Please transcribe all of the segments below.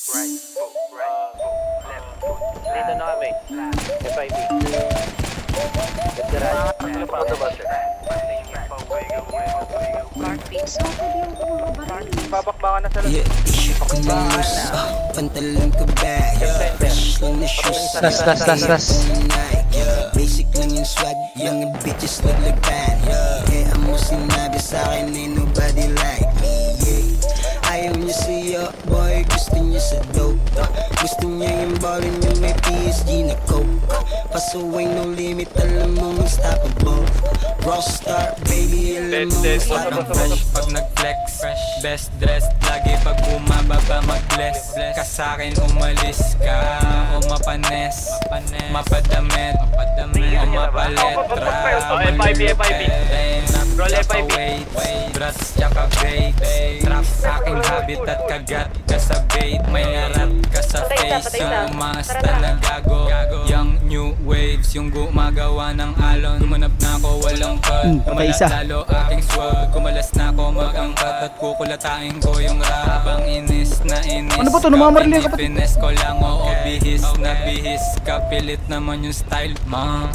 Dito na kami. FIB. Babakbakan na sa lahat. Yeah, issue ko na pantalon ko ba? Yeah, fresh lang na shoes. Las. Basic lang yung swag, mga bitches naglaban. Kaya mo sinabi sa'kin ain't nobody like me. Yeah, ayaw niya siya, boy, gusto niya sa dope. Gusto niya yung ballin yung may PSG na coke. Pasuway no limit, alam mo unstoppable. Rockstar, baby, alam mo Parang fresh pag nag-flex, best dressed lagi pag bumababa mag-bless. Ka sa'kin umalis ka o mapanes, mapadamit o mapaletra. Roll FIB. Brats tsaka bait, trap aking habit at kagat ka sa bait. May arat ka sa face, yung umaasta na gago. Young new waves, yung gumagawa ng alon. Gumanap na ako walang cut, patay isa. lalo aking swag. Kumalas na ako mag-angkat at kukulatain ko yung rabang inis na inis. Ano ba to? Namamarili ka pa? Pines ko lang, oo, bihis na bihis. Kapilit naman yung style, ma.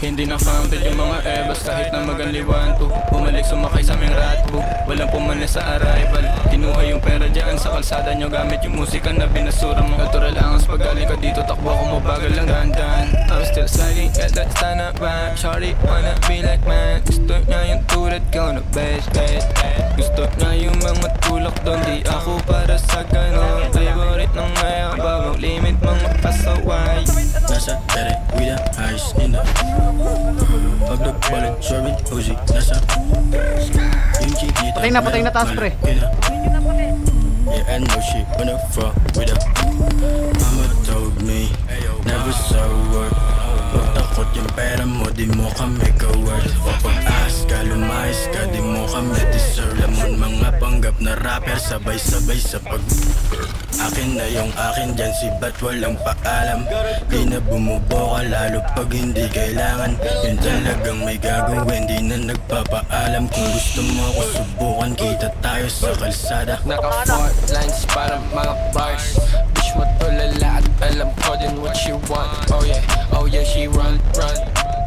Hindi na founded yung mga ebas kahit na maganliwan to. Bumalik sumakay sa aming ratbo, walang pumalis sa arrival. Kinuha yung pera dyan sa kalsada nyo gamit yung musika na binasura mo. Natural ang pag galing ka dito, takbo ako mabagal lang dandan. I'm still sliding, yeah that's not bad. Shorty wanna be like man, gusto niya yung tulad ko na best. Gusto niya yung mga tulak doon, di ako para sa ganon. Favorite ng ngayon, babang limit mga pasaway. Nasa tere, we the highest in the pag nagbalit, sorbet, Uzi, nasa yung chikita, Patay na taas, pre. Yeah, I know she wanna fuck with her. Mama told me, never saw work. Huwag takot yung pera mo, di mo kami ka-worth. O pag-ahas ka, lumayas ka, di mo kami deserve. Lamon mga panggap na rapper, sabay-sabay sa pag akin na yung akin dyan, si ba't walang paalam. Di na bumubo ka, lalo pag hindi kailangan. Yun talagang may gagawin, di na nagpapaalam. Kung gusto mo ako subukan, kita tayo sa kalsada. Naka-4 lines para mga bars. Bitch mo tulala at alam ko din what she want. Oh yeah, she run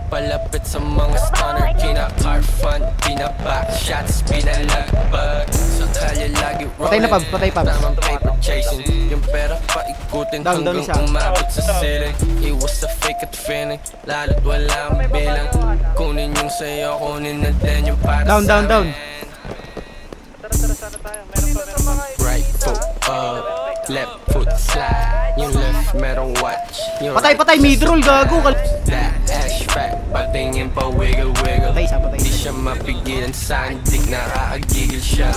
palapit sa mga stunner. Kina-car fun, pina-back shots, pinalagbag. Sa kalye lagi rolling, Patay pa. tamang paper chasing. Yung pera paikutin Down hanggang isa. umabot sa ceiling. Iwas sa fake at feeling, lalo't wala ang bilang. Kunin yung sayo, kunin na din yung para Down. sa amin. Sana tayo. Meron pa. Right foot up, left foot slide. Yung left merong watch. Yung Patay, mid-roll, gago. that ash fat, patingin pa wiggle. Patay isa. Di siya mapigilan sa akin, dik nakakagigil siya.